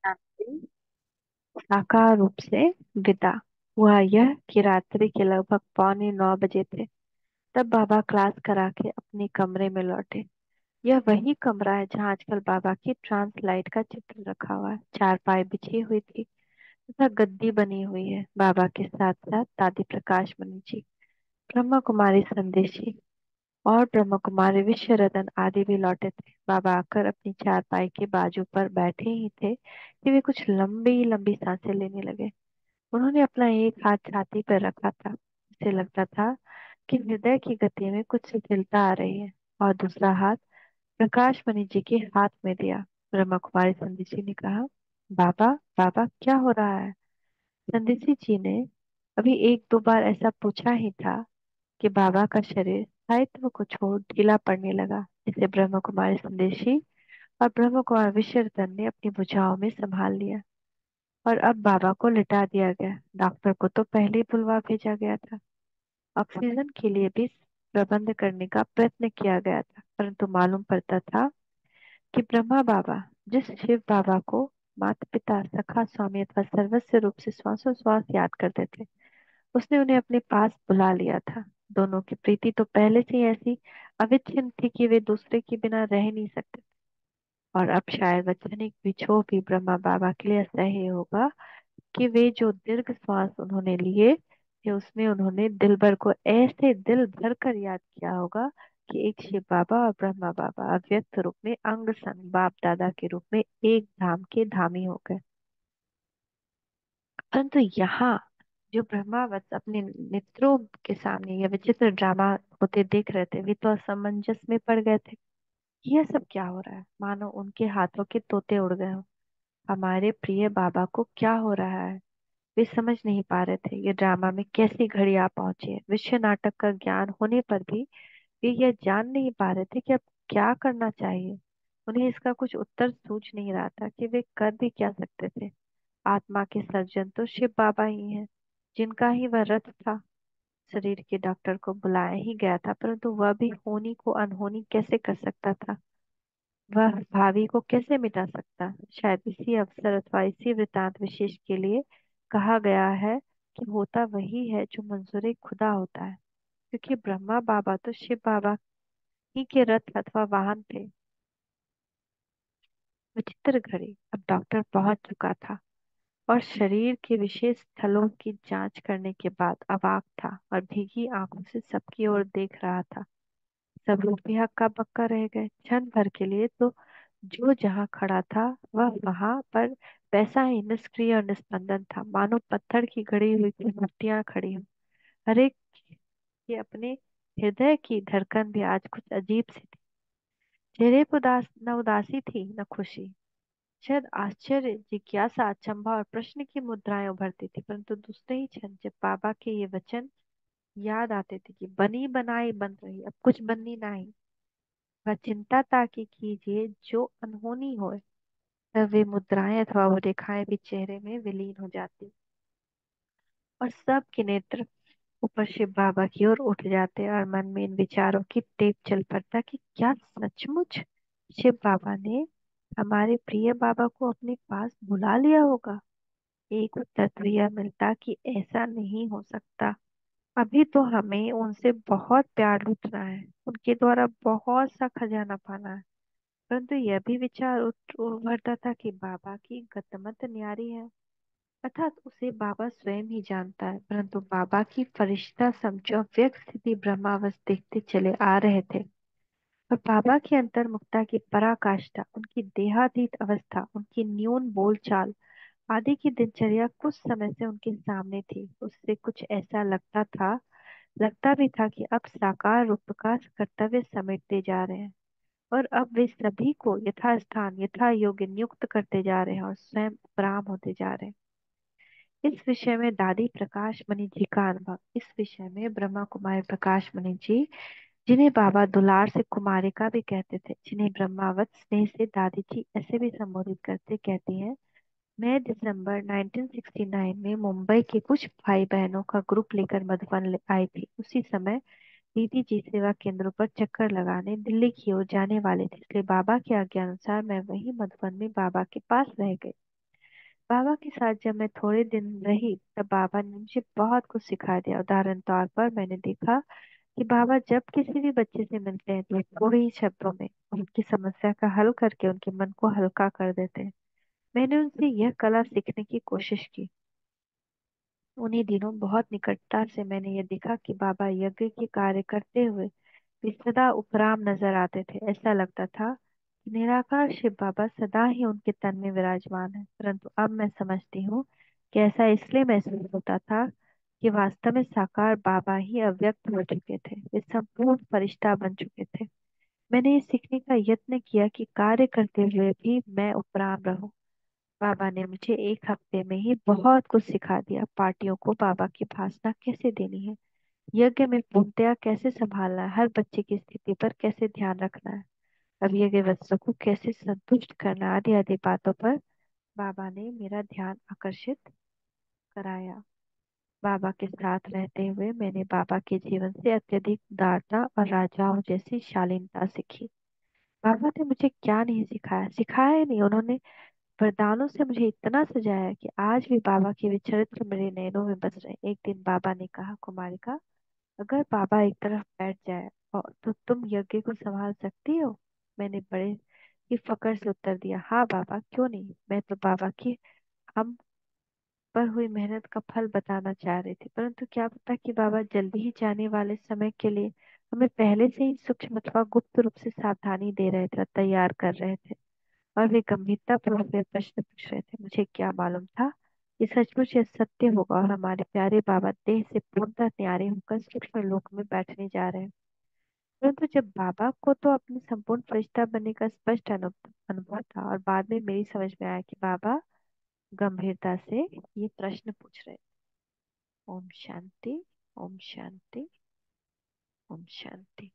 शांति साकार रूप से विदा हुआ यह कि रात्रि के लगभग 8:45 बजे थे। तब बाबा क्लास करा के अपने कमरे में लौटे। यह वही कमरा है जहाँ आजकल बाबा की ट्रांस लाइट का चित्र रखा हुआ है। चारपाई बिछी हुई थी तथा गद्दी बनी हुई है। बाबा के साथ साथ दादी प्रकाश मणि जी, ब्रह्मा कुमारी संदेशी और ब्रह्म कुमारी विश्वरतन आदि भी लौटे थे। बाबा आकर अपनी चारपाई के बाजू पर बैठे ही थे कि वे कुछ लंबी लंबी सांसें लेने लगे। उन्होंने अपना एक हाथ छाती पर रखा था। उसे लगता था कि हृदय की गति में कुछ शिथिलता आ रही है, और दूसरा हाथ प्रकाश मणि जी के हाथ में दिया। ब्रह्मा कुमारी संदेशी ने कहा, बाबा, बाबा क्या हो रहा है? संदेशी जी ने अभी एक दो बार ऐसा पूछा ही था कि बाबा का शरीर स्थायित्व को छोड़ ढीला पड़ने लगा, जिसे ब्रह्म कुमारी संदेशी और ब्रह्म कुमार विश्वरतन ने अपनी भुजाओं में संभाल लिया। और अब बाबा को लिटा दिया गया। डॉक्टर को तो पहले ही बुलवा भेजा गया था। ऑक्सीजन के लिए भी प्रबंध करने का प्रयत्न किया गया था, परंतु मालूम पड़ता था कि ब्रह्मा बाबा, जिस शिव बाबा को माता पिता सखा स्वामी अथवा सर्वस्व रूप से श्वासोश्वास याद करते थे, उसने उन्हें अपने पास बुला लिया था। दोनों की प्रीति तो पहले से ही ऐसी अविच्छिन्न थी कि वे दूसरे के बिना रह नहीं सकते। और अब शायद वह क्षणिक विछोह भी ब्रह्मा बाबा के लिए असह्य होगा कि वे जो दीर्घ श्वास उन्होंने लिए थे उसमें उन्होंने दिलबर को ऐसे दिल भर कर याद किया होगा कि एक शिव बाबा और ब्रह्मा बाबा अव्यक्त रूप में अंग संग बाप दादा के रूप में एक धाम के धामी हो गए। परंतु यहाँ जो ब्रह्मावत अपने नेत्रों के सामने यह विचित्र ड्रामा होते देख रहे थे, वे तो असमंजस में पड़ गए थे। यह सब क्या हो रहा है? मानो उनके हाथों के तोते उड़ गए हों। हमारे प्रिय बाबा को क्या हो रहा है? वे समझ नहीं पा रहे थे ये ड्रामा में कैसी घड़ी आ पहुंची है। विश्व नाटक का ज्ञान होने पर भी वे यह जान नहीं पा रहे थे कि अब क्या करना चाहिए। उन्हें इसका कुछ उत्तर सूझ नहीं रहा था कि वे कर भी क्या सकते थे। आत्मा के सर्जन तो शिव बाबा ही हैं, जिनका ही वह रथ था। शरीर के डॉक्टर को बुलाया ही गया था, परंतु वह भी होनी को अनहोनी कैसे कर सकता था? वह भावी को कैसे मिटा सकता? शायद इसी अवसर अथवा इसी वृतांत विशेष के लिए कहा गया है कि होता वही है जो मंजूर खुदा होता है, क्योंकि ब्रह्मा बाबा तो शिव बाबा ही के रथ अथवा वाहन थे। विचित्र घड़ी। अब डॉक्टर पहुंच चुका था और शरीर के विशेष स्थलों की जांच करने के बाद अवाक था और भीगी आंखों से सबकी ओर देख रहा था। सब लोग भी हक्का बक्का रह गए। क्षण भर के लिए तो जो जहाँ खड़ा था वह वहां पर वैसा ही निष्क्रिय और निस्पंदन था, मानो पत्थर की गड़ी हुई मूर्तियां खड़ी हों। हर एक के अपने हृदय की धड़कन भी आज कुछ अजीब सी थी। चेहरे पर न उदासी थी न खुशी। शायद आश्चर्य, जिज्ञासा, अचंभा और प्रश्न की मुद्राएं उभरती थी, परंतु दूसरे ही क्षण जब बाबा के ये वचन याद आते थे कि बनी बनाई बन रही, अब कुछ बननी नहीं, वह चिंता ताकि कीजिए जो अनहोनी हो, तब वे मुद्राएं अथवा वो रेखाएं भी चेहरे में विलीन हो जाती और सब के नेत्र ऊपर शिव बाबा की ओर उठ जाते और मन में इन विचारों की टेप चल पड़ता कि क्या सचमुच शिव बाबा ने हमारे प्रिय बाबा को अपने पास बुला लिया होगा? एक उत्तर तो यह मिलता कि ऐसा नहीं हो सकता। अभी तो हमें उनसे बहुत प्यार लुटना है, उनके द्वारा बहुत सा खजाना पाना है। परंतु यह भी विचार उभरता था कि बाबा की गतमत न्यारी है, अर्थात उसे बाबा स्वयं ही जानता है, परंतु बाबा की फरिश्ता समझो व्यक्त स्थिति ब्रह्मावस्थ देखते चले आ रहे थे। और बाबा की अंतर्मुखता की पराकाष्ठा, उनकी देहातीत अवस्था, उनकी न्यून बोलचाल आदि की दिनचर्या कुछ समय से उनके सामने थी। उससे कुछ ऐसा लगता भी था कि अब साकार रूप का कर्तव्य समेटते जा रहे हैं और अब वे सभी को यथास्थान यथा योग्य नियुक्त करते जा रहे हैं और स्वयं उपराम होते जा रहे हैं। इस विषय में दादी प्रकाश मणि जी का अनुभव, इस विषय में ब्रह्मा कुमारी प्रकाश मणि जी, जिन्हें बाबा दुलार से कुमारिका भी कहते थे, जिन्हें ब्रह्मावत स्नेह से दादी जी ऐसे भी संबोधित करते, कहती हैं, मैं दिसंबर 1969 में मुंबई के कुछ भाई बहनों का ग्रुप लेकर मधुबन आई थी। उसी समय दीदी जी सेवा केंद्रों पर चक्कर लगाने दिल्ली की ओर जाने वाले थे, इसलिए बाबा की आज्ञा अनुसार मैं वहीं मधुबन में बाबा के पास रह गई। बाबा के साथ जब मैं थोड़े दिन रही तब बाबा ने मुझे बहुत कुछ सिखा दिया। उदाहरण तौर पर मैंने देखा कि बाबा जब किसी भी बच्चे से मिलते हैं तो थोड़े ही शब्दों में उनकी समस्या का हल करके उनके मन को हल्का कर देते हैं। मैंने उनसे यह कला सीखने की कोशिश की। उन्हीं दिनों बहुत निकटता से मैंने ये देखा कि बाबा यज्ञ के कार्य करते हुए वे सदा उपराम नजर आते थे। ऐसा लगता था कि निराकार शिव बाबा सदा ही उनके तन में विराजमान है। परंतु अब मैं समझती हूँ कि ऐसा इसलिए महसूस होता था कि वास्तव में साकार बाबा ही अव्यक्त हो चुके थे। वे संपूर्ण फरिश्ता बन चुके थे। मैंने ये सीखने का यत्न किया कि कार्य करते हुए भी मैं उपराम रहूं। बाबा ने मुझे एक हफ्ते में ही बहुत कुछ सिखा दिया। पार्टियों को बाबा की भाषणा कैसे देनी है, यज्ञ में पूर्णतया कैसे संभालना है, हर बच्चे की स्थिति पर कैसे ध्यान रखना है, अब यज्ञ वस्त्र को कैसे संतुष्ट करना, आदि आदि बातों पर बाबा ने मेरा ध्यान आकर्षित कराया। बाबा के साथ रहते हुए मैंने बाबा के जीवन से अत्यधिक उदारता और राजाओं जैसी शालीनता सीखी। बाबा ने मुझे क्या नहीं सिखाया, सिखाया ही नहीं, उन्होंने वरदानों से मुझे इतना सजाया कि आज भी बाबा के वे चरित्र मेरे नैनों में बस रहे। एक दिन बाबा ने कहा, कुमारिका, अगर बाबा एक तरफ बैठ जाए और तो तुम यज्ञ को संभाल सकती हो? मैंने बड़े ही फक्र से उत्तर दिया, हाँ बाबा, क्यों नहीं। मैं तो बाबा की हम पर हुई मेहनत का फल बताना चाह रही थी, परंतु क्या पता कि बाबा जल्दी ही जाने वाले समय के लिए हमें पहले से ही सूक्ष्म अथवा गुप्त रूप से सावधानी दे रहे थे, तैयार कर रहे थे। और वे गंभीरता पूर्वक वे प्रश्न पूछ रहे थे। मुझे क्या मालूम था कि सचमुच यह सत्य होगा और हमारे प्यारे बाबा देह से पूर्णतः न्यारे होकर सूक्ष्म लोक में बैठने जा रहे हैं। परंतु जब बाबा को तो अपने संपूर्ण फरिश्ता बनने का स्पष्ट अनुभव था, और बाद में मेरी समझ में आया कि बाबा गंभीरता से ये प्रश्न पूछ रहे थे। ओम शांति, ओम शांति, ओम शांति।